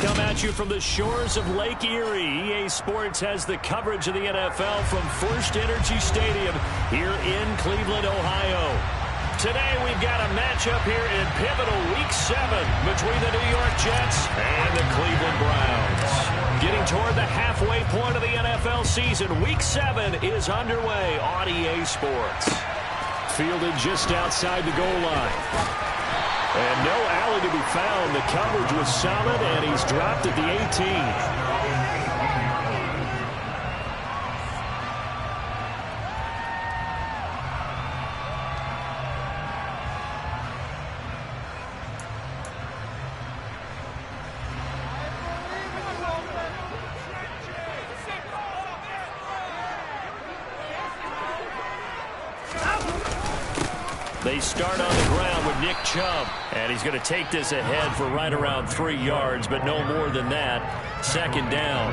come at you from the shores of Lake Erie. EA Sports has the coverage of the NFL from First Energy Stadium here in Cleveland, Ohio. Today we've got a matchup here in pivotal Week 7 between the New York Jets and the Cleveland Browns. Getting toward the halfway point of the NFL season, Week 7 is underway on EA Sports. Fielded just outside the goal line. And no alley to be found. The coverage was solid, and he's dropped at the 18. They start on the ground with Nick Chubb, and he's going to take this ahead for right around 3 yards, but no more than that. Second down.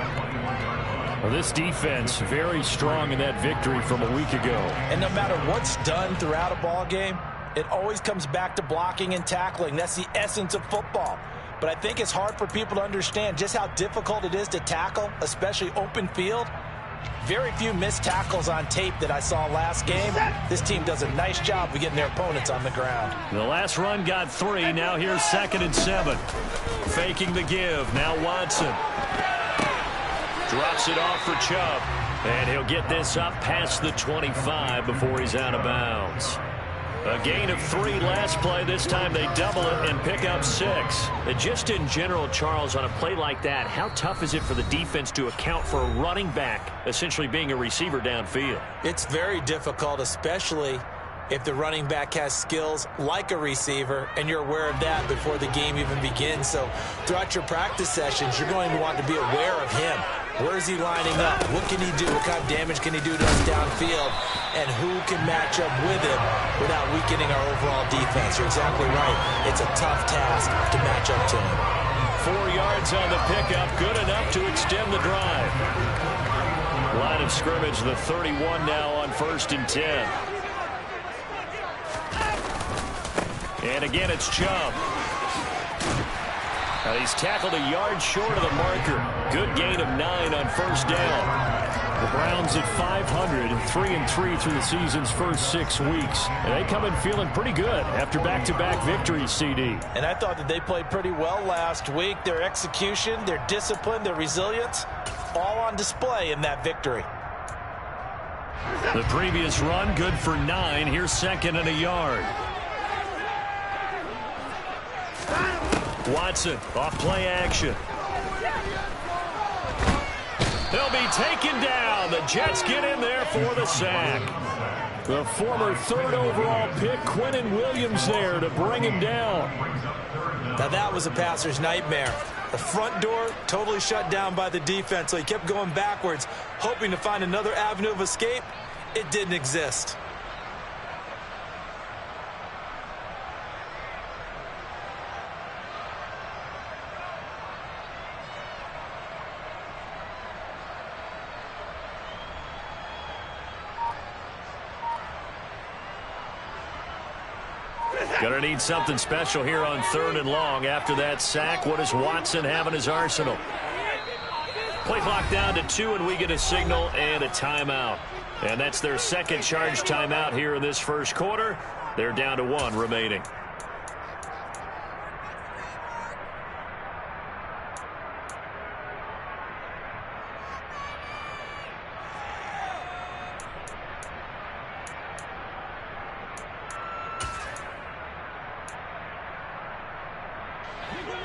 Well, this defense very strong in that victory from a week ago. And no matter what's done throughout a ball game, it always comes back to blocking and tackling. That's the essence of football. But I think it's hard for people to understand just how difficult it is to tackle, especially open field. Very few missed tackles on tape that I saw last game. This team does a nice job of getting their opponents on the ground. The last run got 3. Now here's 2nd and 7. Faking the give. Now Watson. Drops it off for Chubb. And he'll get this up past the 25 before he's out of bounds. A gain of 3 last play. This time they double it and pick up 6. Just in general, Charles, on a play like that, how tough is it for the defense to account for a running back essentially being a receiver downfield? It's very difficult, especially if the running back has skills like a receiver, and you're aware of that before the game even begins. So throughout your practice sessions, you're going to want to be aware of him. Where is he lining up? What can he do? What kind of damage can he do to us downfield? And who can match up with him without weakening our overall defense? You're exactly right. It's a tough task to match up to him. 4 yards on the pickup, good enough to extend the drive. Line of scrimmage, the 31 now on 1st and 10. And again, it's Chubb. Now he's tackled a yard short of the marker. Good gain of 9 on 1st down. The Browns at 500 and 3-3 through the season's first 6 weeks. And they come in feeling pretty good after back-to-back victories, CD. And I thought that they played pretty well last week. Their execution, their discipline, their resilience, all on display in that victory. The previous run, good for 9. Here's 2nd and a yard. Watson, off play action. They'll be taken down. The Jets get in there for the sack. The former 3rd overall pick, Quinnen Williams, there to bring him down. Now that was a passer's nightmare. The front door totally shut down by the defense, so he kept going backwards, hoping to find another avenue of escape. It didn't exist. Gonna need something special here on 3rd and long. After that sack, what does Watson have in his arsenal? Play clock down to 2, and we get a signal and a timeout. And that's their 2nd charge timeout here in this first quarter. They're down to 1 remaining.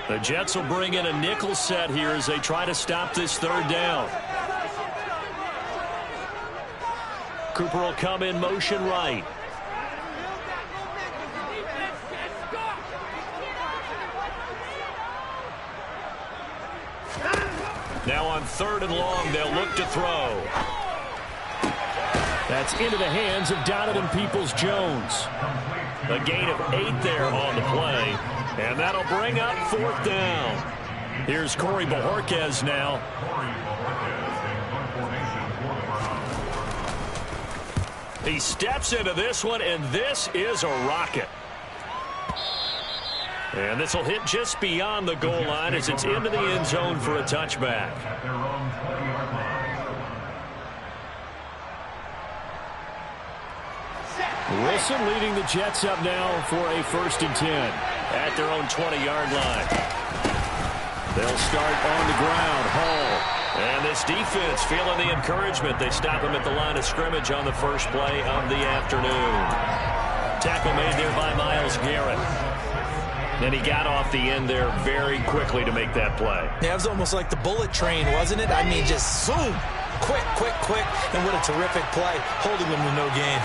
The Jets will bring in a nickel set here as they try to stop this 3rd down. Cooper will come in motion right. Now on 3rd and long, they'll look to throw. That's into the hands of Donovan Peoples-Jones. A gain of 8 there on the play. And that'll bring up 4th down. Here's Corey Bojorquez now. He steps into this one, and this is a rocket. And this will hit just beyond the goal line as it's into the end zone for a touchback. Wilson leading the Jets up now for a 1st and 10 at their own 20-yard line. They'll start on the ground. Hall. And this defense feeling the encouragement. They stop him at the line of scrimmage on the first play of the afternoon. Tackle made there by Myles Garrett. And he got off the end there very quickly to make that play. Yeah, it was almost like the bullet train, wasn't it? I mean, just zoom. Quick, quick, quick. And what a terrific play, holding him to no gain.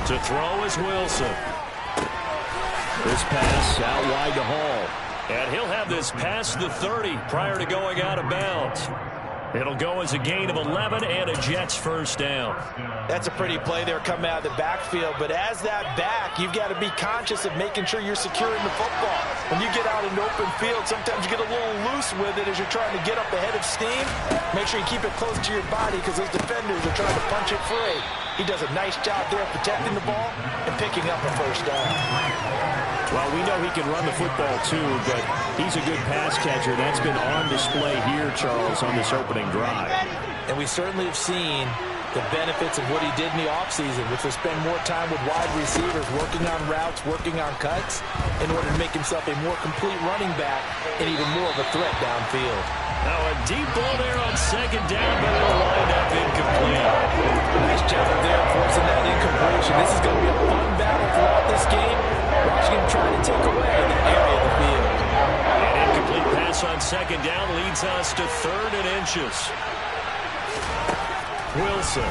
To throw is Wilson. This pass out wide to Hall. And he'll have this past the 30 prior to going out of bounds. It'll go as a gain of 11 and a Jets 1st down. That's a pretty play there coming out of the backfield. But as that back, you've got to be conscious of making sure you're securing the football. When you get out in open field, sometimes you get a little loose with it as you're trying to get up ahead of steam. Make sure you keep it close to your body because those defenders are trying to punch it free. He does a nice job there protecting the ball and picking up a 1st down. Well, we know he can run the football, too, but he's a good pass catcher. That's been on display here, Charles, on this opening drive. And we certainly have seen the benefits of what he did in the offseason, which was spend more time with wide receivers, working on routes, working on cuts, in order to make himself a more complete running back and even more of a threat downfield. Now a deep ball there on 2nd down, but it'll wind up incomplete. Nice job there forcing that incompletion. This is going to be a fun battle throughout this game. Washington trying to take away the area of the field. An incomplete pass on 2nd down leads us to 3rd and inches. Wilson.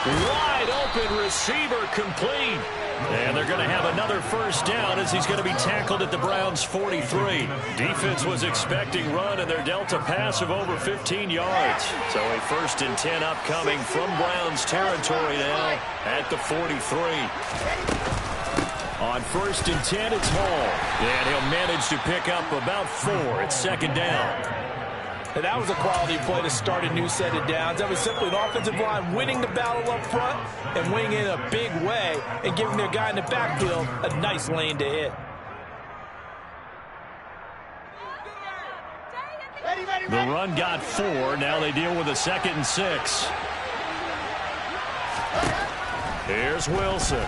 Wide open receiver complete. And they're going to have another 1st down as he's going to be tackled at the Browns' 43. Defense was expecting run, and they're dealt a pass of over 15 yards. So a 1st and 10 upcoming from Browns territory now at the 43. On 1st and 10, it's Hall. And he'll manage to pick up about 4 at 2nd down. And that was a quality play to start a new set of downs. That was simply an offensive line winning the battle up front and winning in a big way and giving their guy in the backfield a nice lane to hit. The run got 4. Now they deal with a 2nd and 6. Here's Wilson.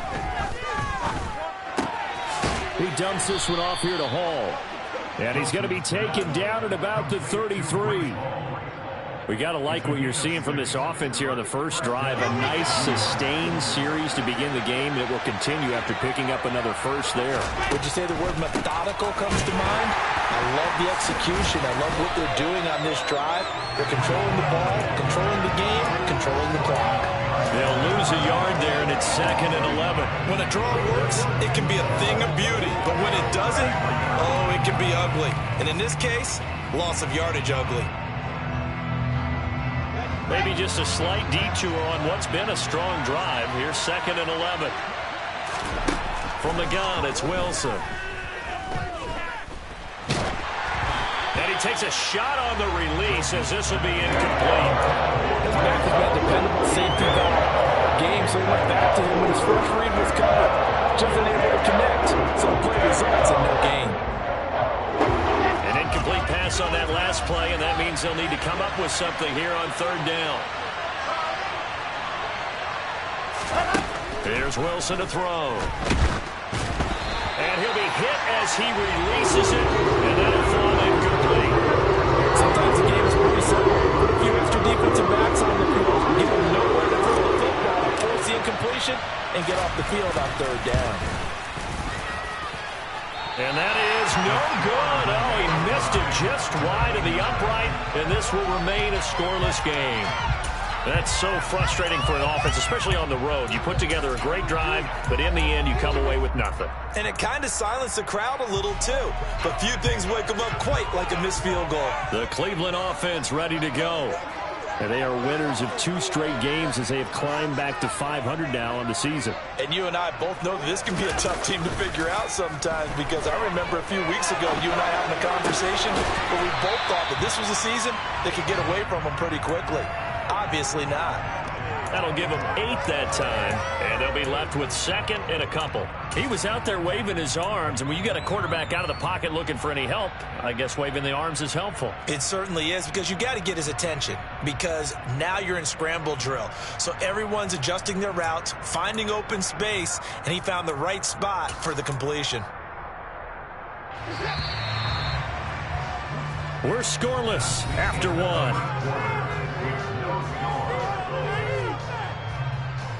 He dumps this one off here to Hall. And he's going to be taken down at about the 33. We got to like what you're seeing from this offense here on the first drive. A nice sustained series to begin the game that will continue after picking up another first there. Would you say the word methodical comes to mind? I love the execution. I love what they're doing on this drive. They're controlling the ball, controlling the game, controlling the clock. They'll lose a yard there, and it's 2nd and 11. When a draw works, it can be a thing of beauty. But when it doesn't, oh, it can be ugly. And in this case, loss of yardage ugly. Maybe just a slight detour on what's been a strong drive. Here's 2nd and 11. From the gun, it's Wilson. And he takes a shot on the release as this will be incomplete. His back has been dependable safety valve game, so he went back to him when his first read was covered. Just unable to connect, so the play results in no gain. An incomplete pass on that last play, and that means they'll need to come up with something here on 3rd down. Here's Wilson to throw. And he'll be hit as he releases it, and that'll fall incomplete. Sometimes the game is pretty simple. Put a few extra defensive backs on the field, give them nowhere to throw the football, force the incompletion, and get off the field on 3rd down. And that is no good. Oh, he missed it just wide of the upright, and this will remain a scoreless game. That's so frustrating for an offense, especially on the road. You put together a great drive, but in the end, you come away with nothing. And it kind of silenced the crowd a little, too. But few things wake them up quite like a missed field goal. The Cleveland offense ready to go. And they are winners of 2 straight games as they have climbed back to 500 now on the season. And you and I both know that this can be a tough team to figure out sometimes, because I remember a few weeks ago you and I having a conversation where we both thought that this was a season that could get away from them pretty quickly. Obviously not. That'll give him 8 that time, and they'll be left with second and a couple. He was out there waving his arms, and when you get a quarterback out of the pocket looking for any help, I guess waving the arms is helpful. It certainly is, because you got to get his attention, because now you're in scramble drill. So everyone's adjusting their routes, finding open space, and he found the right spot for the completion. We're scoreless after 1.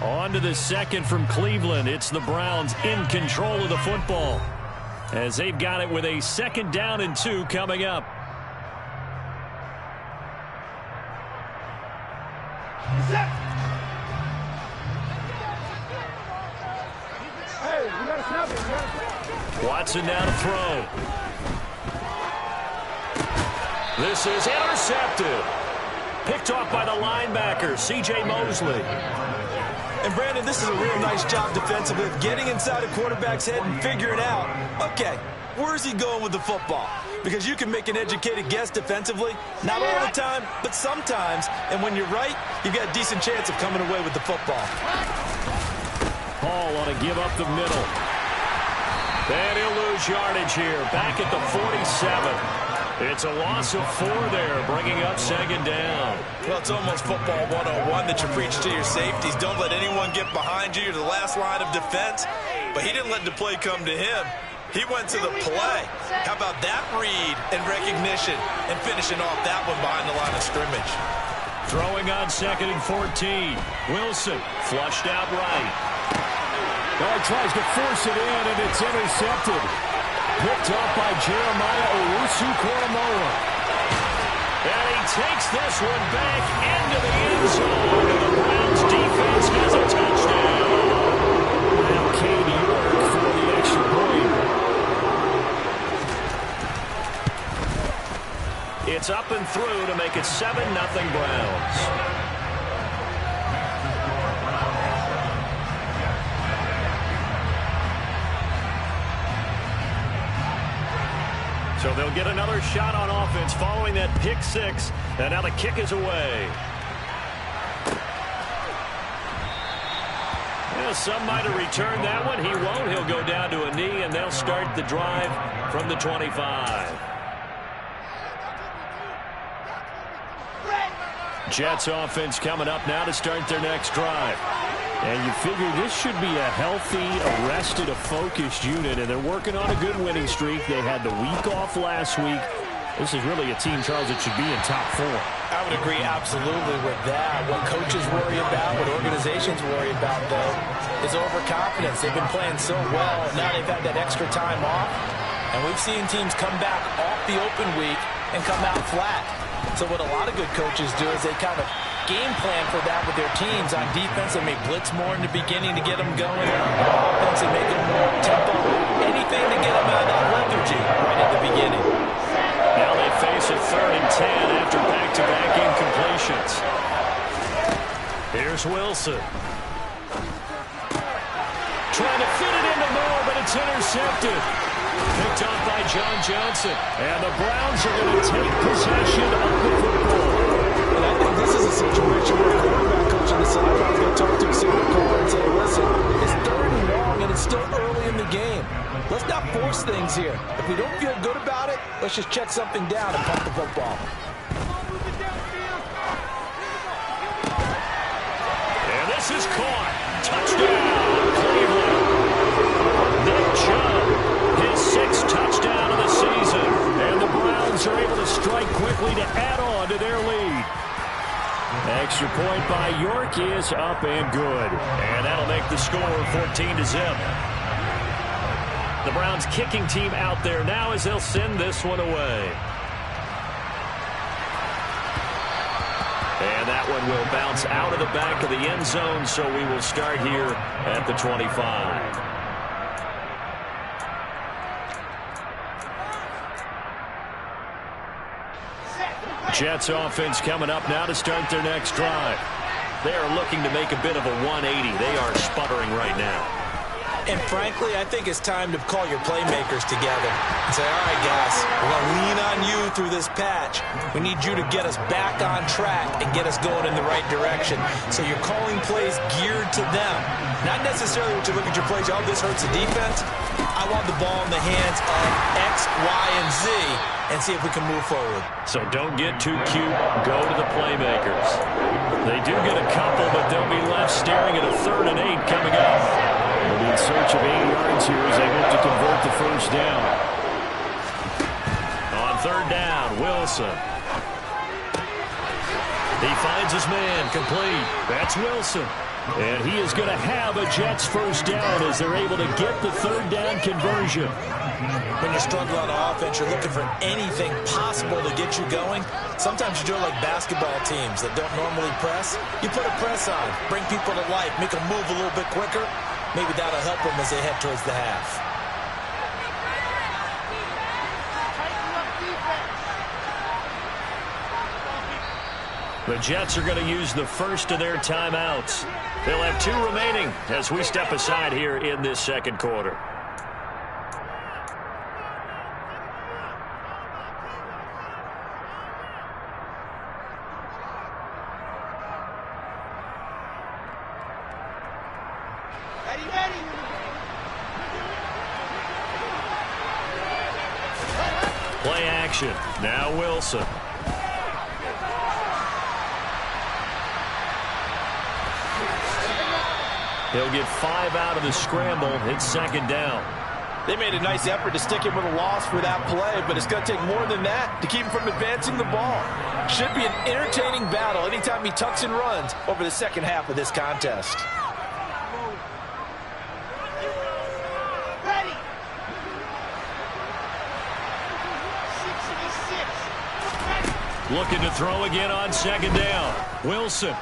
On to the second from Cleveland. It's the Browns in control of the football, as they've got it with a 2nd down and 2 coming up. Watson now to throw. This is intercepted. Picked off by the linebacker, C.J. Mosley. And, Brandon, this is a real nice job defensively of getting inside a quarterback's head and figuring out, okay, where's he going with the football? Because you can make an educated guess defensively, not all the time, but sometimes. And when you're right, you've got a decent chance of coming away with the football. Hall on a give up the middle. And he'll lose yardage here, back at the 47. It's a loss of 4 there, bringing up 2nd down. Well, it's almost football 101 that you preach to your safeties. Don't let anyone get behind you. You're the last line of defense. But he didn't let the play come to him. He went to the play. How about that read and recognition and finishing off that one behind the line of scrimmage? Throwing on 2nd and 14. Wilson flushed out right. He tries to force it in, and it's intercepted. Picked off by Jeremiah Owusu-Koramoah. And he takes this one back into the end zone. And the Browns defense has a touchdown. Now Cade York for the extra point. It's up and through to make it 7-0 Browns. So they'll get another shot on offense following that pick 6. And now the kick is away. Yeah, some might have returned that one. He won't. He'll go down to a knee, and they'll start the drive from the 25. Jets offense coming up now to start their next drive. And you figure this should be a healthy, arrested, a focused unit, and they're working on a good winning streak. They had the week off last week. This is really a team, Charles, that should be in top 4. I would agree absolutely with that. What coaches worry about, what organizations worry about, though, is overconfidence. They've been playing so well. Now they've had that extra time off, and we've seen teams come back off the open week and come out flat. So what a lot of good coaches do is they kind of game plan for that with their teams. On defense, they may blitz more in the beginning to get them going. On offense, they make them more tempo. Anything to get them out of that lethargy right at the beginning. Now they face a 3rd and 10 after back-to-back incompletions. Here's Wilson. Trying to fit it into Moore, but it's intercepted. Picked off by John Johnson. And the Browns are going to take possession of the football. And I think this is a situation where a quarterback coach on the sideline is going to talk to a single caller and say, listen, it's 3rd and long and it's still early in the game. Let's not force things here. If we don't feel good about it, let's just check something down and pump the football. And this is caught. Touchdown, Cleveland. Nick Chubb, his 6th touchdown of the season. And the Browns are able to strike quickly to add on to their lead. Extra point by York is up and good. And that'll make the score 14-0. The Browns kicking team out there now as they'll send this one away. And that one will bounce out of the back of the end zone, so we will start here at the 25. Jets offense coming up now to start their next drive. They are looking to make a bit of a 180. They are sputtering right now. And frankly, I think it's time to call your playmakers together and say, all right, guys, we're going to lean on you through this patch. We need you to get us back on track and get us going in the right direction. So you're calling plays geared to them. Not necessarily when you look at your plays, oh, this hurts the defense. I want the ball in the hands of X, Y, and Z and see if we can move forward. So don't get too cute. Go to the playmakers. They do get a couple, but they'll be left staring at a 3rd and 8 coming up. They'll be in search of 8 yards here as they look to convert the first down. On 3rd down, Wilson. He finds his man, complete. That's Wilson. And he is going to have a Jets first down as they're able to get the 3rd down conversion. When you're struggling on offense, you're looking for anything possible to get you going. Sometimes you do it like basketball teams that don't normally press. You put a press on, bring people to life, make them move a little bit quicker. Maybe that'll help them as they head towards the half. The Jets are going to use the first of their timeouts. They'll have 2 remaining as we step aside here in this second quarter. Play action. Now Wilson. He'll get 5 out of the scramble. It's 2nd down. They made a nice effort to stick him with a loss for that play, but it's going to take more than that to keep him from advancing the ball. Should be an entertaining battle anytime he tucks and runs over the second half of this contest. Looking to throw again on 2nd down. Wilson.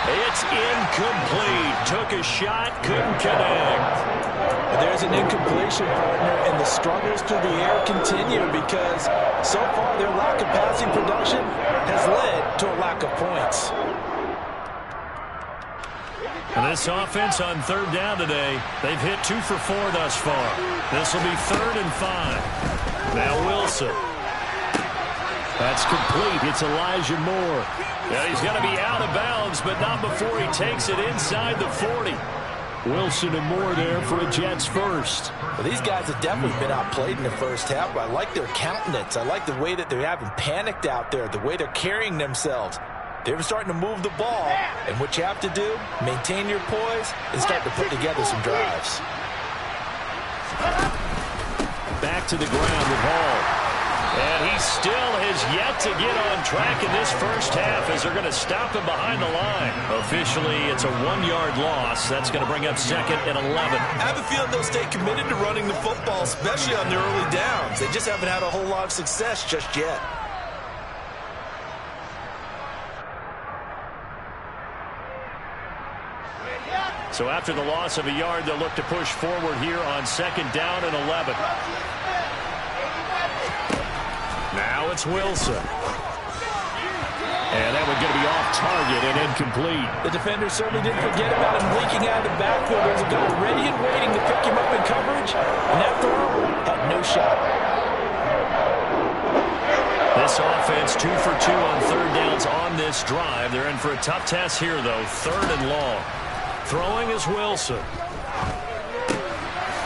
It's incomplete. Took a shot, couldn't connect. There's an incompletion, partner, and the struggles through the air continue because so far their lack of passing production has led to a lack of points. And this offense on 3rd down today, they've hit 2 for 4 thus far. This will be 3rd and 5. Now Wilson. That's complete. It's Elijah Moore. Yeah, he's going to be out of bounds, but not before he takes it inside the 40. Wilson and Moore there for a Jets first. Well, these guys have definitely been outplayed in the first half, but I like their countenance. I like the way that they haven't panicked out there, the way they're carrying themselves. They're starting to move the ball, and what you have to do, maintain your poise and start to put together some drives. Back to the ground with Hall. And he still has yet to get on track in this first half as they're going to stop him behind the line. Officially, it's a 1-yard loss. That's going to bring up 2nd and 11. I have a feeling they'll stay committed to running the football, especially on their early downs. They just haven't had a whole lot of success just yet. So after the loss of a yard, they'll look to push forward here on 2nd down and 11. Now it's Wilson. And that one's going to be off target and incomplete. The defender certainly didn't forget about him leaking out of the backfield. There's a guy ready and waiting to pick him up in coverage. And that throw had no shot. This offense 2 for 2 on 3rd downs on this drive. They're in for a tough test here, though. 3rd and long. Throwing is Wilson.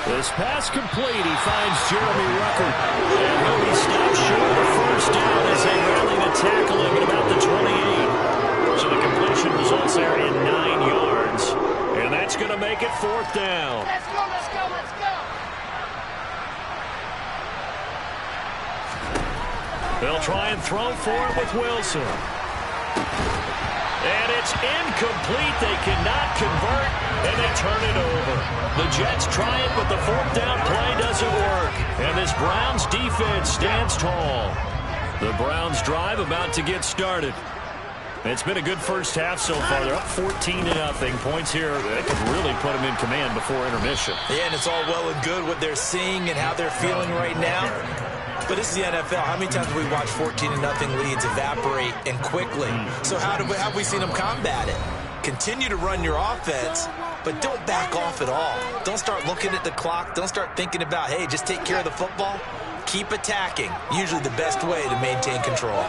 This pass complete. He finds Jeremy Ruckert. And he'll be stopped short of the first down as they rally to tackle him at about the 28. So the completion results there in 9 yards. And that's going to make it 4th down. Let's go, let's go, let's go. They'll try and throw for it with Wilson. And it's incomplete. They cannot convert, and they turn it over. The Jets try it, but the 4th down play doesn't work. And this Browns defense stands tall. The Browns drive about to get started. It's been a good first half so far. They're up 14-0. Points here, they could really put them in command before intermission. Yeah, and it's all well and good what they're seeing and how they're feeling right now. But this is the NFL. How many times have we watched 14-0 leads evaporate and quickly? So how have we seen them combat it? Continue to run your offense, but don't back off at all. Don't start looking at the clock. Don't start thinking about, hey, just take care of the football. Keep attacking. Usually the best way to maintain control.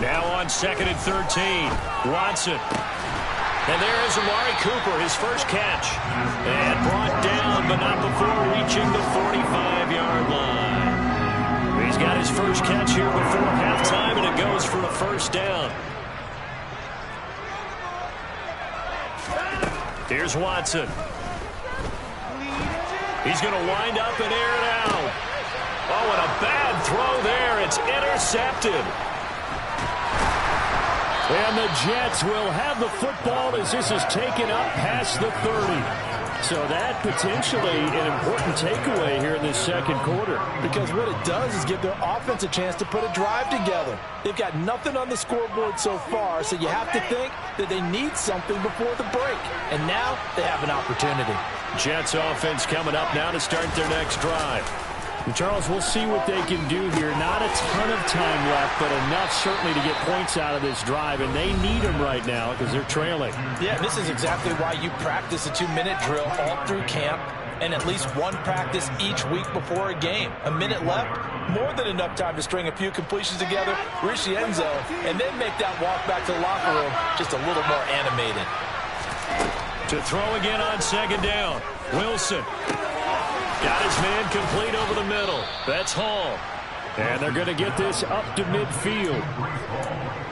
Now on 2nd and 13, Watson. And there is Amari Cooper, his first catch. And brought down, but not before reaching the 45-yard line. He's got his first catch here before halftime, and it goes for a first down. Here's Watson. He's going to wind up and air it out. Oh, and a bad throw there. It's intercepted. And the Jets will have the football as this is taken up past the 30. So that potentially an important takeaway here in this second quarter. Because what it does is give their offense a chance to put a drive together. They've got nothing on the scoreboard so far, so you have to think that they need something before the break. And now they have an opportunity. Jets offense coming up now to start their next drive. And Charles, we'll see what they can do here. Not a ton of time left, but enough certainly to get points out of this drive, and they need them right now because they're trailing. Yeah, this is exactly why you practice a 2-minute drill all through camp and at least one practice each week before a game. A minute left, more than enough time to string a few completions together, reach the end zone, and then make that walk back to the locker room just a little more animated. To throw again on 2nd down, Wilson. Got his man complete over the middle. That's Hall. And they're going to get this up to midfield.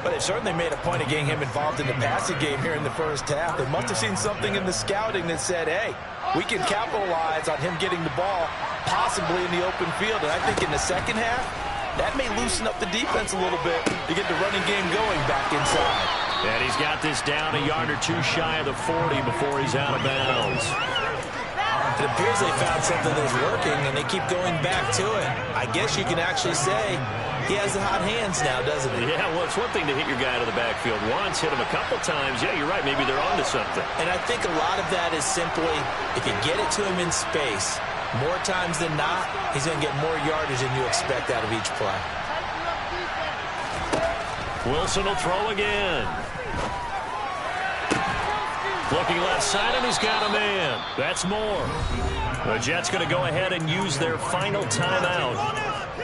But they've certainly made a point of getting him involved in the passing game here in the first half. They must have seen something in the scouting that said, hey, we can capitalize on him getting the ball possibly in the open field. And I think in the second half, that may loosen up the defense a little bit to get the running game going back inside. And he's got this down a yard or two shy of the 40 before he's out of bounds. It appears they found something that's working, and they keep going back to it. I guess you can actually say he has the hot hands now, doesn't he? Yeah, well, it's one thing to hit your guy out of the backfield once, hit him a couple times. Yeah, you're right. Maybe they're onto something. And I think a lot of that is simply if you get it to him in space, more times than not, he's going to get more yardage than you expect out of each play. Wilson will throw again. Looking left side, and he's got a man. That's more. The Jets going to go ahead and use their final timeout,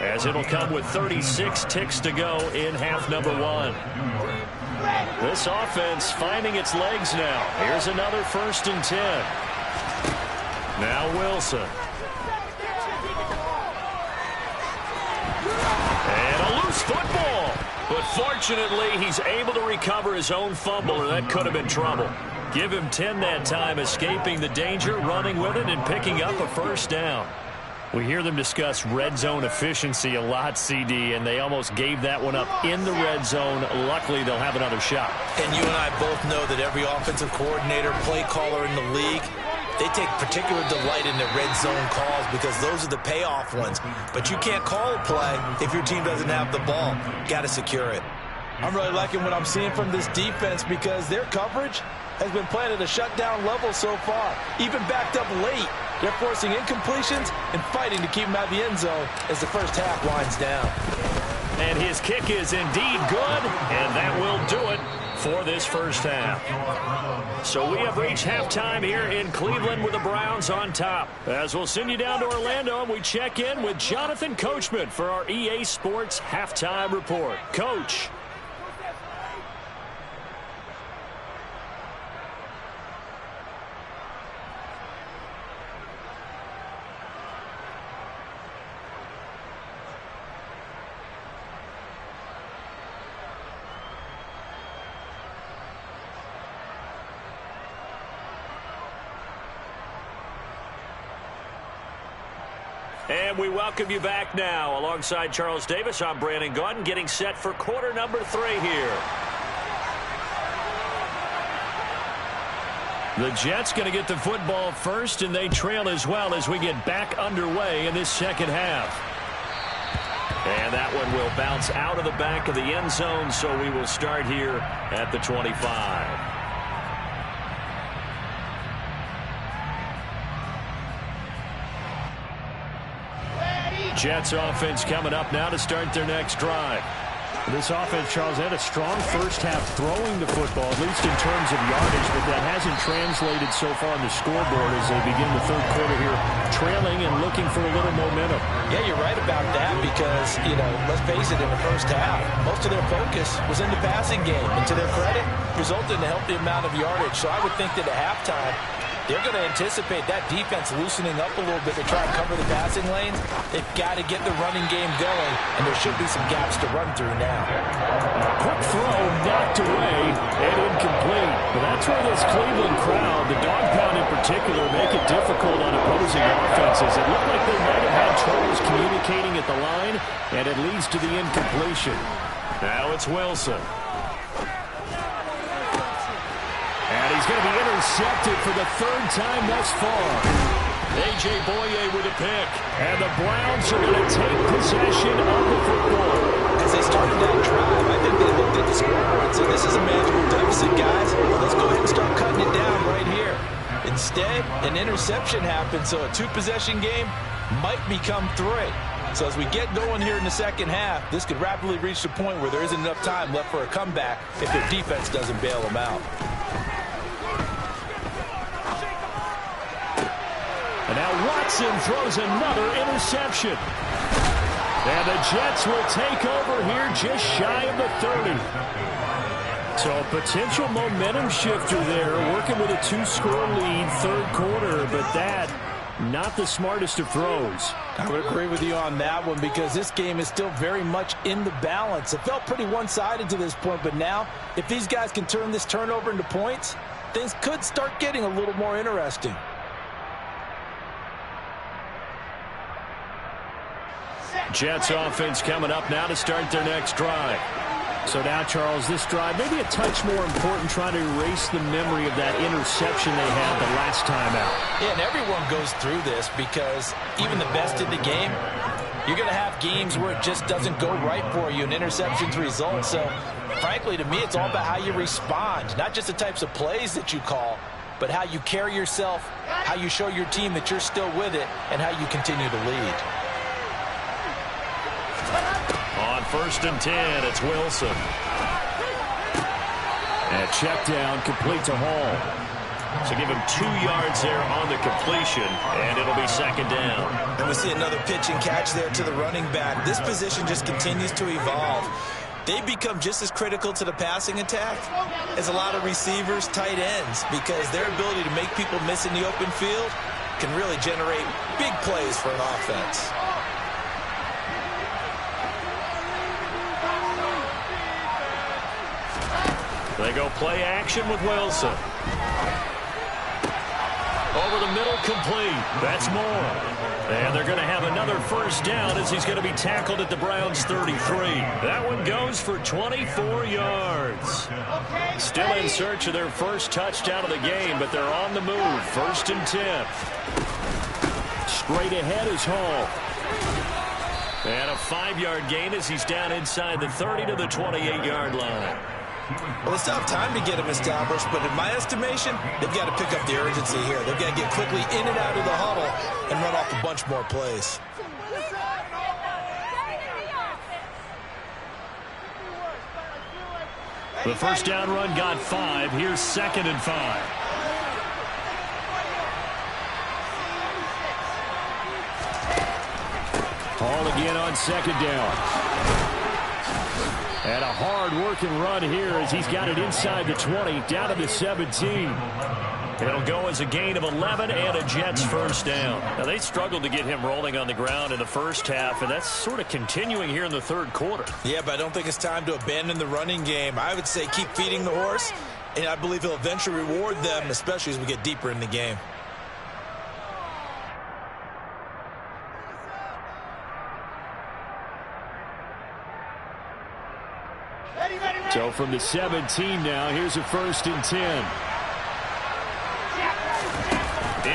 as it'll come with 36 ticks to go in half number 1. This offense finding its legs now. Here's another 1st and 10. Now Wilson. And a loose football. But fortunately, he's able to recover his own fumble, or that could have been trouble. Give him 10 that time, escaping the danger, running with it, and picking up a first down. We hear them discuss red zone efficiency a lot, CD, and they almost gave that one up in the red zone. Luckily, they'll have another shot. And you and I both know that every offensive coordinator, play caller in the league, they take particular delight in the red zone calls because those are the payoff ones. But you can't call a play if your team doesn't have the ball. Got to secure it. I'm really liking what I'm seeing from this defense because their coverage has been playing at a shutdown level so far. Even backed up late, they're forcing incompletions and fighting to keep them out of the end zone as the first half winds down. And his kick is indeed good, and that will do it for this first half. So we have reached halftime here in Cleveland with the Browns on top. As we'll send you down to Orlando, and we check in with Jonathan Coachman for our EA Sports Halftime Report. Coach. And we welcome you back now. Alongside Charles Davis, I'm Brandon Gaudin, getting set for quarter number 3 here. The Jets going to get the football first, and they trail as well as we get back underway in this second half. And that one will bounce out of the back of the end zone, so we will start here at the 25. Jets offense coming up now to start their next drive. This offense, Charles, had a strong first half throwing the football, at least in terms of yardage, but that hasn't translated so far on the scoreboard as they begin the third quarter here, trailing and looking for a little momentum. Yeah, you're right about that because, let's face it, in the first half, most of their focus was in the passing game. And to their credit, resulted in a healthy amount of yardage. So I would think that at halftime, they're going to anticipate that defense loosening up a little bit to try and cover the passing lanes. They've got to get the running game going, and there should be some gaps to run through now. Quick throw knocked away and incomplete. But that's where this Cleveland crowd, the dog pound in particular, make it difficult on opposing offenses. It looked like they might have had troubles communicating at the line, and it leads to the incompletion. Now it's Wilson. And he's going to be intercepted for the third time thus far. A.J. Boye with a pick. And the Browns are going to take possession of the football. As they started that drive, I think they looked at the scoreboard and said, this is a manageable deficit, guys. Let's go ahead and start cutting it down right here. Instead, an interception happened, so a two-possession game might become three. So as we get going here in the second half, this could rapidly reach the point where there isn't enough time left for a comeback if their defense doesn't bail them out. And now Watson throws another interception. And the Jets will take over here just shy of the 30. So a potential momentum shifter there, working with a 2-score lead, third quarter, but that not the smartest of throws. I would agree with you on that one because this game is still very much in the balance. It felt pretty one-sided to this point, but now if these guys can turn this turnover into points, things could start getting a little more interesting. Jets offense coming up now to start their next drive. So now, Charles, this drive maybe a touch more important, trying to erase the memory of that interception they had the last time out. Yeah, and everyone goes through this because even the best in the game, you're going to have games where it just doesn't go right for you and interceptions result. So, frankly, to me, it's all about how you respond, not just the types of plays that you call, but how you carry yourself, how you show your team that you're still with it, and how you continue to lead. On 1st and 10, it's Wilson. And check down, complete to Hall. So give him 2 yards there on the completion, and it'll be second down. And we see another pitch and catch there to the running back. This position just continues to evolve. They become just as critical to the passing attack as a lot of receivers, tight ends, because their ability to make people miss in the open field can really generate big plays for an offense. They go play action with Wilson. Over the middle, complete. That's more. And they're going to have another first down as he's going to be tackled at the Browns' 33. That one goes for 24 yards. Still in search of their first touchdown of the game, but they're on the move. 1st and 10. Straight ahead is Hall. And a 5-yard gain as he's down inside the 30 to the 28-yard line. Well, they still have time to get him established, but in my estimation, they've got to pick up the urgency here. They've got to get quickly in and out of the huddle and run off a bunch more plays. The first down run got 5. Here's 2nd and 5. Hall again on 2nd down. And a hard-working run here as he's got it inside the 20, down to the 17. It'll go as a gain of 11 and a Jets first down. Now, they struggled to get him rolling on the ground in the first half, and that's sort of continuing here in the third quarter. Yeah, but I don't think it's time to abandon the running game. I would say keep feeding the horse, and I believe he'll eventually reward them, especially as we get deeper in the game. So from the 17 now, here's a 1st and 10.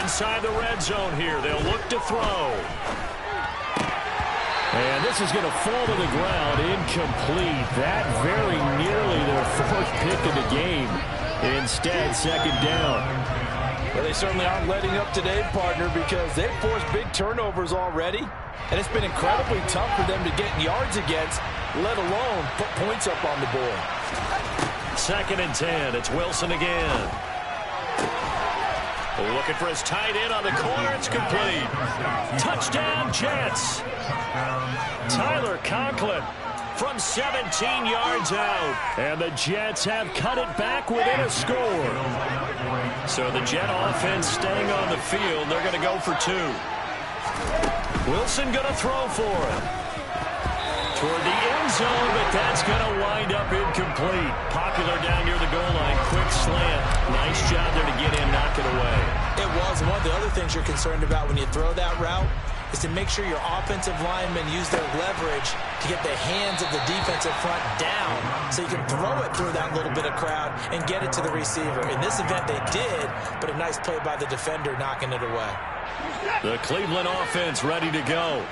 Inside the red zone here, they'll look to throw. And this is going to fall to the ground, incomplete. That very nearly their 4th pick of the game. Instead, 2nd down. Well, they certainly aren't letting up today, partner, because they've forced big turnovers already, and it's been incredibly tough for them to get yards against. let alone put points up on the board. 2nd and 10. It's Wilson again. Looking for his tight end on the corner. It's complete. Touchdown, Jets. Tyler Conklin from 17 yards out. And the Jets have cut it back within a score. So the Jet offense staying on the field. They're going to go for 2. Wilson going to throw for it. Toward the end zone, but that's going to wind up incomplete. Popular down near the goal line. Quick slant. Nice job there to get in, knock it away. It was. One of the other things you're concerned about when you throw that route is to make sure your offensive linemen use their leverage to get the hands of the defensive front down so you can throw it through that little bit of crowd and get it to the receiver. In this event, they did, but a nice play by the defender knocking it away. The Cleveland offense ready to go.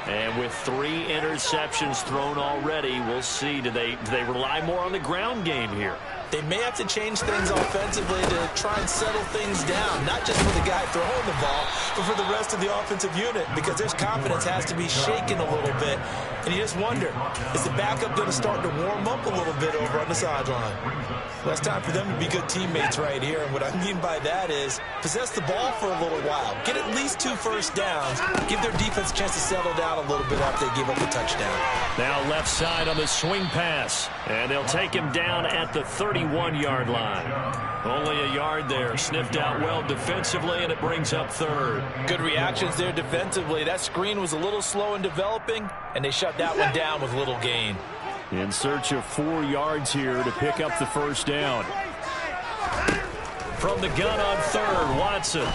And with 3 interceptions thrown already, we'll see. Do they rely more on the ground game here? They may have to change things offensively to try and settle things down, not just for the guy throwing the ball, but for the rest of the offensive unit, because their confidence has to be shaken a little bit. And you just wonder, is the backup going to start to warm up a little bit over on the sideline? Well, it's time for them to be good teammates right here. And what I mean by that is possess the ball for a little while. Get at least 2 first downs. Give their defense a chance to settle down a little bit after they give up a touchdown. Now left side on the swing pass. And they'll take him down at the 31-yard line. Only a yard there. Sniffed out well defensively, and it brings up 3rd. Good reactions there defensively. That screen was a little slow in developing, and they shut that one down with little gain. In search of 4 yards here to pick up the first down. From the gun on 3rd, Watson.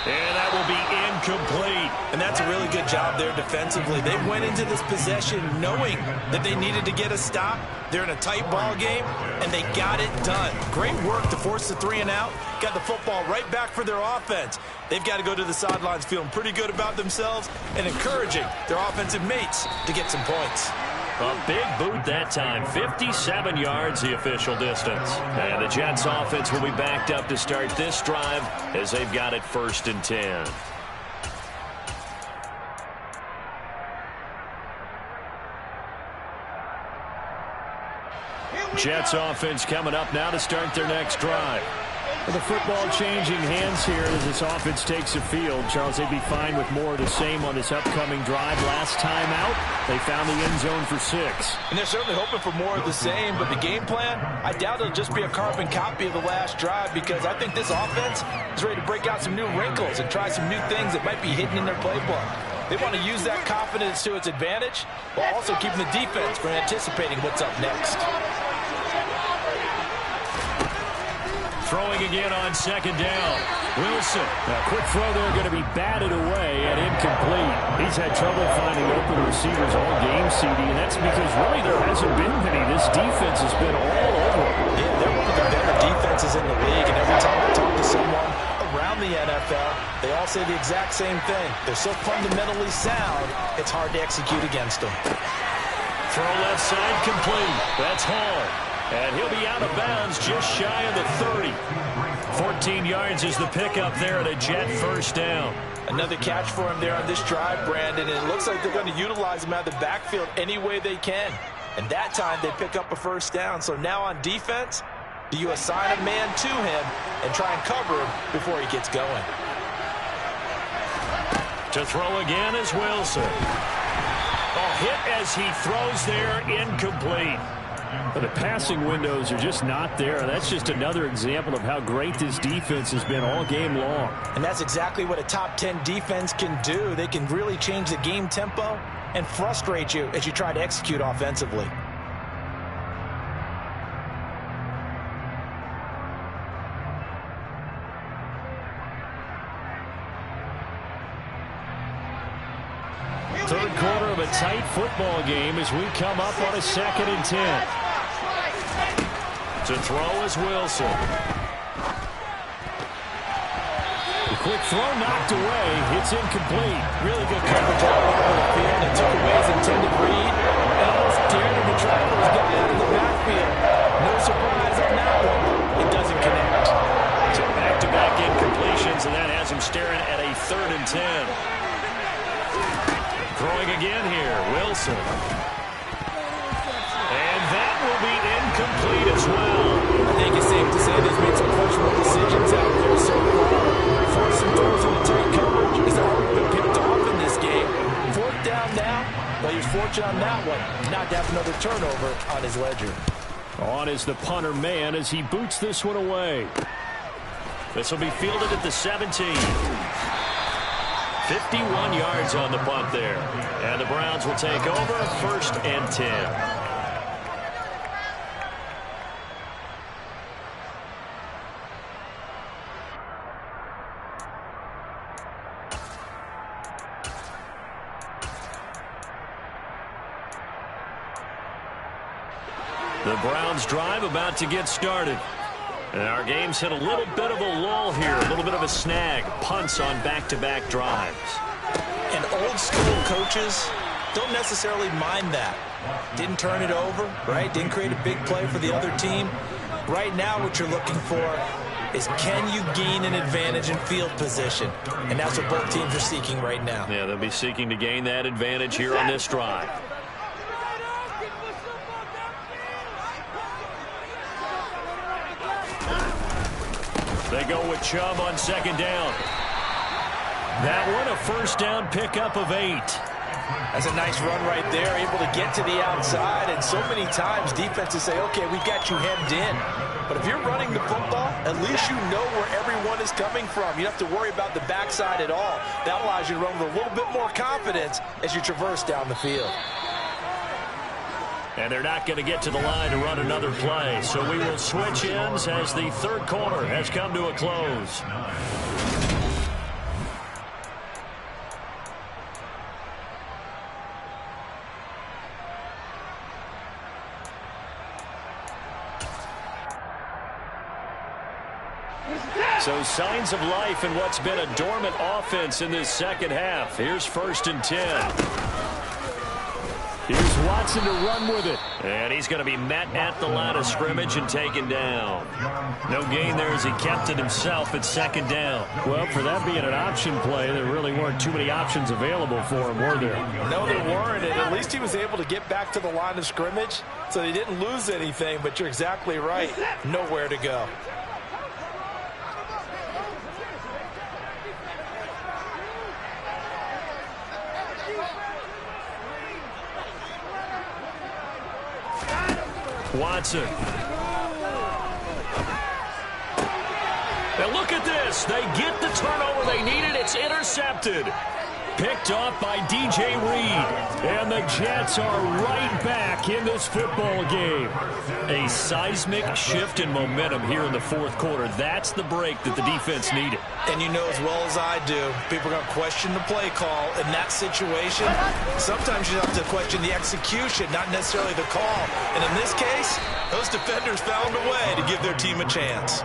And that will be incomplete. And that's a really good job there defensively. They went into this possession knowing that they needed to get a stop. They're in a tight ball game, and they got it done. Great work to force the 3 and out. Got the football right back for their offense. They've got to go to the sidelines feeling pretty good about themselves and encouraging their offensive mates to get some points. A big boot that time. 57 yards the official distance. And the Jets offense will be backed up to start this drive as they've got it 1st and 10. Jets offense coming up now to start their next drive. The football changing hands here as this offense takes the field. Charles, they'd be fine with more of the same on this upcoming drive. Last time out, they found the end zone for 6. And they're certainly hoping for more of the same, but the game plan, I doubt it'll just be a carbon copy of the last drive, because I think this offense is ready to break out some new wrinkles and try some new things that might be hidden in their playbook. They want to use that confidence to its advantage while also keeping the defense from anticipating what's up next. Throwing again on 2nd down. Wilson. A quick throw there going to be batted away and incomplete. He's had trouble finding open receivers all game, CD, and that's because really there hasn't been many. This defense has been all over. Yeah, they're one of the better defenses in the league, and every time I talk to someone around the NFL, they all say the exact same thing. They're so fundamentally sound, it's hard to execute against them. Throw left side complete. That's Hall. And he'll be out of bounds just shy of the 30. 14 yards is the pickup there at a Jet first down. Another catch for him there on this drive, Brandon, and it looks like they're going to utilize him out of the backfield any way they can. And that time they pick up a first down. So now on defense, do you assign a man to him and try and cover him before he gets going? To throw again is Wilson. A hit as he throws there, incomplete. But the passing windows are just not there. That's just another example of how great this defense has been all game long. And that's exactly what a top 10 defense can do. They can really change the game tempo and frustrate you as you try to execute offensively. Third quarter of a tight football game as we come up on a 2nd and 10. To throw is Wilson. The quick throw knocked away. It's incomplete. Really good coverage out there on the field. It took away his intended read and almost dared him to travel his guy out of the backfield. No surprise on that one. It doesn't connect. So back-to-back incompletions, and that has him staring at a 3rd and 10. Throwing again here, Wilson. And that will be incomplete as well. I think it's safe to say they've made some questionable decisions out there so far. Forcing throws into tight coverage has already been picked off in this game. Fourth down now, but he was fortunate on that one not to have another turnover on his ledger. On is the punter man as he boots this one away. This will be fielded at the 17. 51 yards on the punt there. And the Browns will take over, 1st and 10. The Browns drive about to get started. And our game's hit a little bit of a lull here, a little bit of a snag. Punts on back-to-back drives. And old-school coaches don't necessarily mind that. Didn't turn it over, right? Didn't create a big play for the other team. Right now what you're looking for is can you gain an advantage in field position? And that's what both teams are seeking right now. Yeah, they'll be seeking to gain that advantage here on this drive. They go with Chubb on 2nd down. That one a 1st down pickup of 8. That's a nice run right there, able to get to the outside. And so many times defenses say, okay, we've got you hemmed in. But if you're running the football, at least you know where everyone is coming from. You don't have to worry about the backside at all. That allows you to run with a little bit more confidence as you traverse down the field. And they're not going to get to the line to run another play. So we will switch ends as the 3rd quarter has come to a close. So signs of life in what's been a dormant offense in this 2nd half. Here's 1st and 10. Here's Watson to run with it. And he's going to be met at the line of scrimmage and taken down. No gain there as he kept it himself at 2nd down. Well, for that being an option play, there really weren't too many options available for him, were there? No, there weren't. And at least he was able to get back to the line of scrimmage, so he didn't lose anything. But you're exactly right. Nowhere to go. Watson. Now look at this. They get the turnover they needed. It's intercepted. Picked off by DJ Reed. And the Jets are right back in this football game. A seismic shift in momentum here in the 4th quarter. That's the break that the defense needed. And you know as well as I do, people are going to question the play call in that situation. Sometimes you have to question the execution, not necessarily the call. And in this case, those defenders found a way to give their team a chance.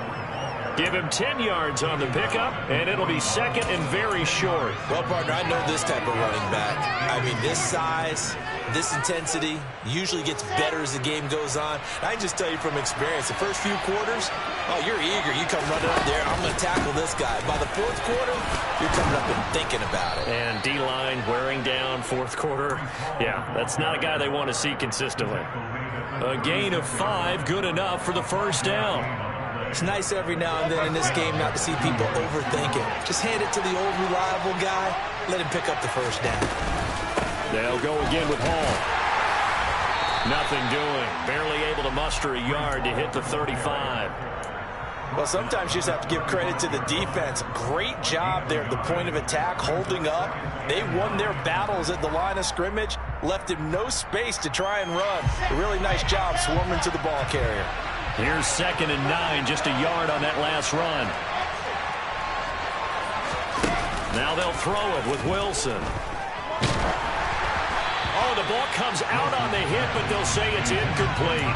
Give him 10 yards on the pickup, and it'll be 2nd and very short. Well, partner, I know this type of running back. I mean, this size, this intensity usually gets better as the game goes on. I can just tell you from experience, the first few quarters, oh, you're eager. You come running up there, I'm going to tackle this guy. By the 4th quarter, you're coming up and thinking about it. And D-line wearing down 4th quarter. Yeah, that's not a guy they want to see consistently. A gain of 5, good enough for the 1st down. It's nice every now and then in this game not to see people overthink it. Just hand it to the old reliable guy. Let him pick up the 1st down. They'll go again with Hall. Nothing doing. Barely able to muster a yard to hit the 35. Well, sometimes you just have to give credit to the defense. Great job there at the point of attack, holding up. They won their battles at the line of scrimmage, left him no space to try and run. A really nice job swarming to the ball carrier. Here's 2nd and 9, just a yard on that last run. Now they'll throw it with Wilson. Oh, the ball comes out on the hit, but they'll say it's incomplete.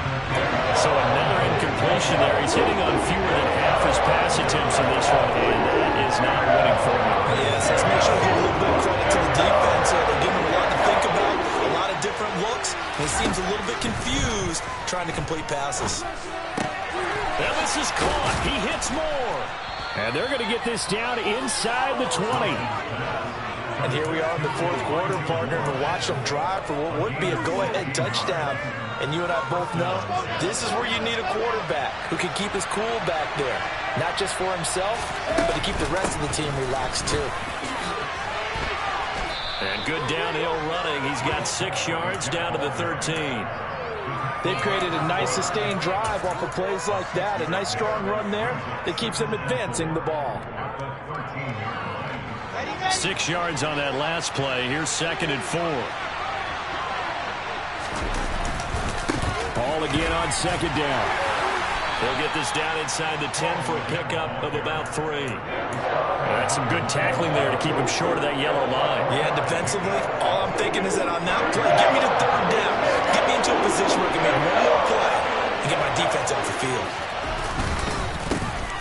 So another incompletion there. He's hitting on fewer than half his pass attempts in this one, and that is not winning for him. Yes, let's make sure we give a little bit of credit to the defense. They're giving him a lot to think about, a lot of different looks. And he seems a little bit confused trying to complete passes. Now this is caught. He hits more. And they're going to get this down inside the 20. And here we are in the fourth quarter, partner, and we're watching them drive for what would be a go-ahead touchdown. And you and I both know this is where you need a quarterback who can keep his cool back there. Not just for himself, but to keep the rest of the team relaxed too. And good downhill running. He's got 6 yards down to the 13. They've created a nice sustained drive off of plays like that. A nice strong run there that keeps them advancing the ball. 6 yards on that last play. Here's 2nd and 4. Ball again on 2nd down. They'll get this down inside the 10 for a pickup of about 3. That's some good tackling there to keep him short of that yellow line. Yeah, defensively, all I'm thinking is that on that play, get me to 3rd down. Get me into a position where I can make one more play and get my defense off the field.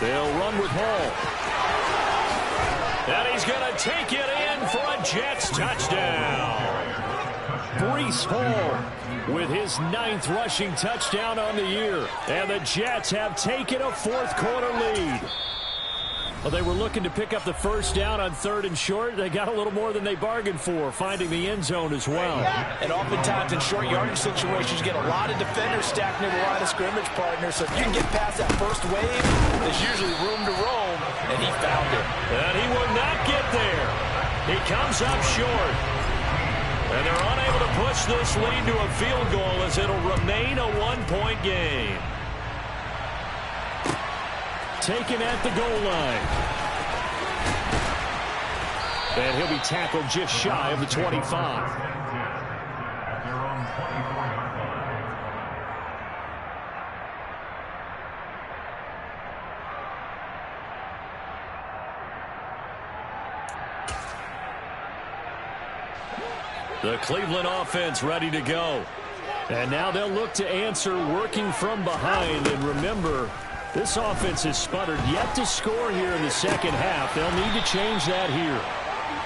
They'll run with Hall. And he's going to take it in for a Jets touchdown. Breece Hall with his 9th rushing touchdown on the year. And the Jets have taken a fourth-quarter lead. Well, they were looking to pick up the first down on 3rd and short. They got a little more than they bargained for, finding the end zone as well. And oftentimes in short yardage situations, you get a lot of defenders stacked near the line of scrimmage, partner. So if you can get past that first wave, there's usually room to roam, and he found it. And he will not get there. He comes up short. And they're unable to push this lead to a field goal as it'll remain a 1-point game. Taken at the goal line. And he'll be tackled just shy of the 25. The Cleveland offense ready to go. And now they'll look to answer working from behind. And remember, this offense has sputtered yet to score here in the second half. They'll need to change that here.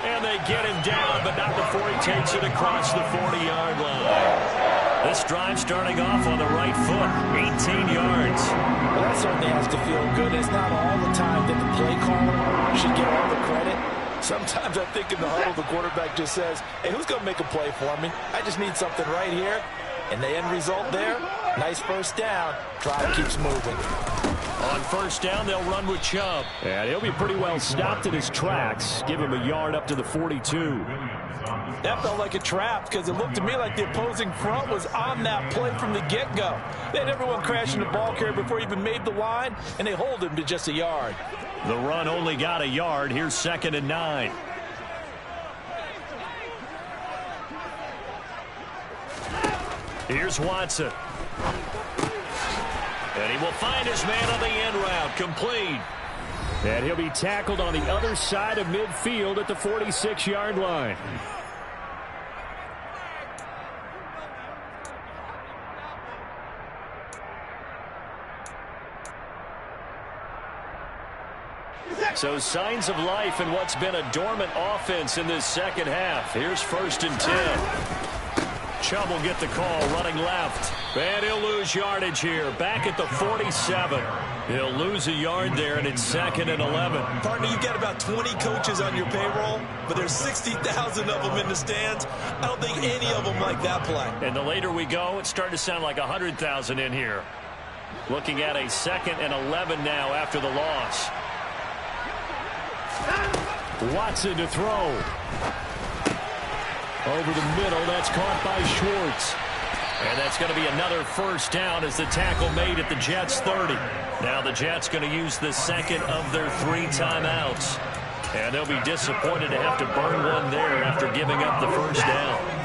And they get him down, but not before he takes it across the 40-yard line. This drive starting off on the right foot, 18 yards. Well, that certainly has to feel good. It's not all the time that the play caller should get all the credit. Sometimes I think in the huddle, the quarterback just says, hey, who's going to make a play for me? I just need something right here. And the end result there, nice first down. Drive keeps moving. On first down, they'll run with Chubb. And he'll be pretty well stopped in his tracks. Give him a yard up to the 42. That felt like a trap because it looked to me like the opposing front was on that play from the get-go. They had everyone crashing the ball carrier before he even made the line, and they hold him to just a yard. The run only got a yard. Here's 2nd and 9. Here's Watson. And he will find his man on the end route. Complete. And he'll be tackled on the other side of midfield at the 46-yard line. So signs of life in what's been a dormant offense in this second half. Here's 1st and 10. Chubb will get the call, running left. And he'll lose yardage here. Back at the 47. He'll lose a yard there, and it's 2nd and 11. Partner, you've got about 20 coaches on your payroll, but there's 60,000 of them in the stands. I don't think any of them like that play. And the later we go, it's starting to sound like 100,000 in here. Looking at a 2nd and 11 now after the loss. Watson to throw. Over the middle, that's caught by Schwartz. And that's going to be another first down as the tackle made at the Jets' 30. Now the Jets going to use the 2nd of their 3 timeouts. And they'll be disappointed to have to burn one there after giving up the first down.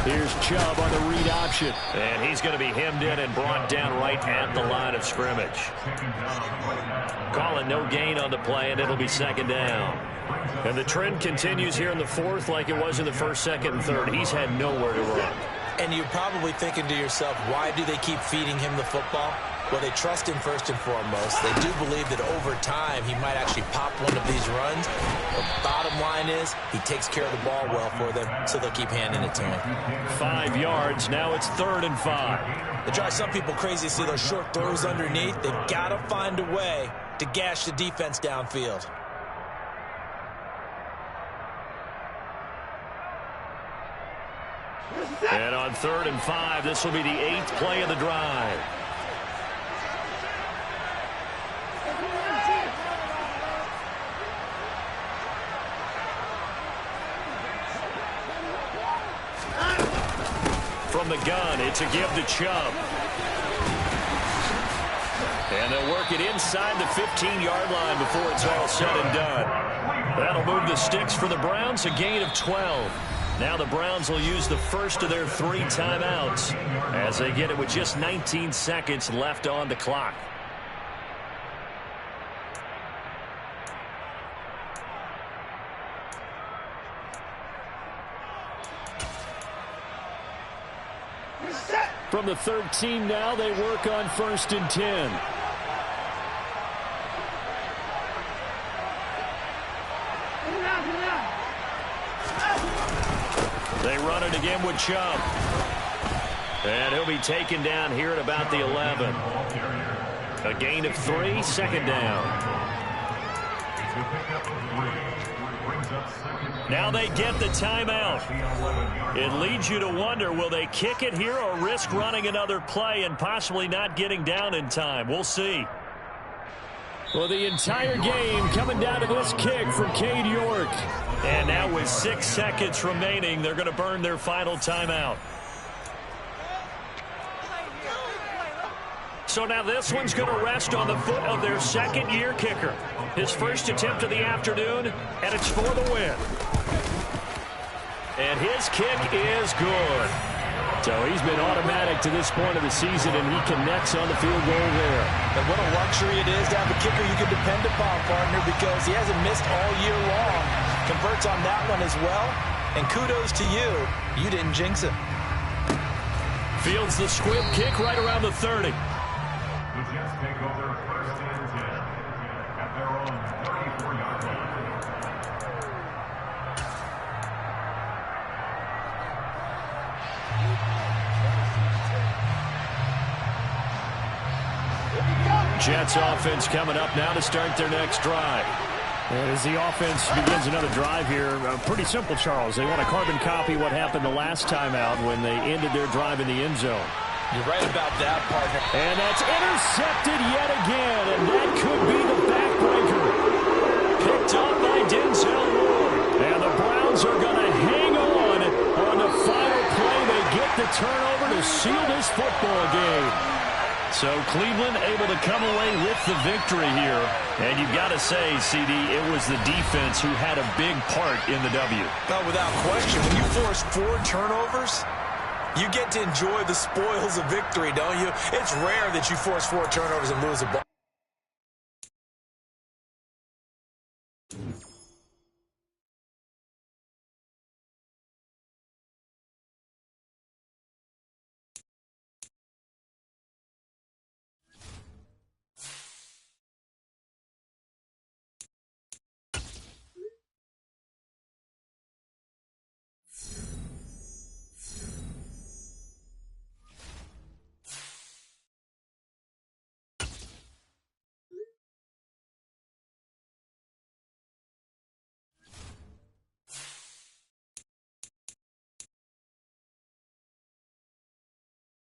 Here's Chubb on the read option. And he's going to be hemmed in and brought down right at the line of scrimmage. Calling no gain on the play, and it'll be 2nd down. And the trend continues here in the 4th like it was in the 1st, 2nd, and 3rd. He's had nowhere to run. And you're probably thinking to yourself, why do they keep feeding him the football? Well, they trust him first and foremost. They do believe that over time he might actually pop one of these runs. The bottom line is he takes care of the ball well for them, so they'll keep handing it to him. 5 yards. Now it's 3rd and 5. It drives some people crazy to see those short throws underneath. They've got to find a way to gash the defense downfield. And on 3rd and 5, this will be the 8th play of the drive. From the gun, it's a give to Chubb. And they'll work it inside the 15-yard line before it's all said and done. That'll move the sticks for the Browns, a gain of 12. Now the Browns will use the first of their 3 timeouts as they get it with just 19 seconds left on the clock. From the 13 now, they work on 1st and 10. They run it again with Chubb. And he'll be taken down here at about the 11. A gain of 3, 2nd down. Now they get the timeout. It leads you to wonder, will they kick it here or risk running another play and possibly not getting down in time? We'll see. Well, the entire game coming down to this kick from Cade York. And now with 6 seconds remaining, they're going to burn their final timeout. So now this one's going to rest on the foot of their 2nd-year kicker. His first attempt of the afternoon, and it's for the win. And his kick is good. So he's been automatic to this point of the season, and he connects on the field goal there. And what a luxury it is to have a kicker you can depend upon, partner, because he hasn't missed all year long. Converts on that one as well. And kudos to you. You didn't jinx him. Fields the squib kick right around the 30. The Jets take over 1st and 10 at their own 34-yard line. Jets offense coming up now to start their next drive. And as the offense begins another drive here, pretty simple, Charles. They want to carbon copy what happened the last time out when they ended their drive in the end zone. You're right about that, partner. And that's intercepted yet again, and that could be the backbreaker. Picked up by Denzel Ward. And the Browns are going to hang on the final play. They get the turnover to seal this football game. So Cleveland able to come away with the victory here. And you've got to say, CD, it was the defense who had a big part in the W. No, without question. When you force 4 turnovers, you get to enjoy the spoils of victory, don't you? It's rare that you force 4 turnovers and lose a ball.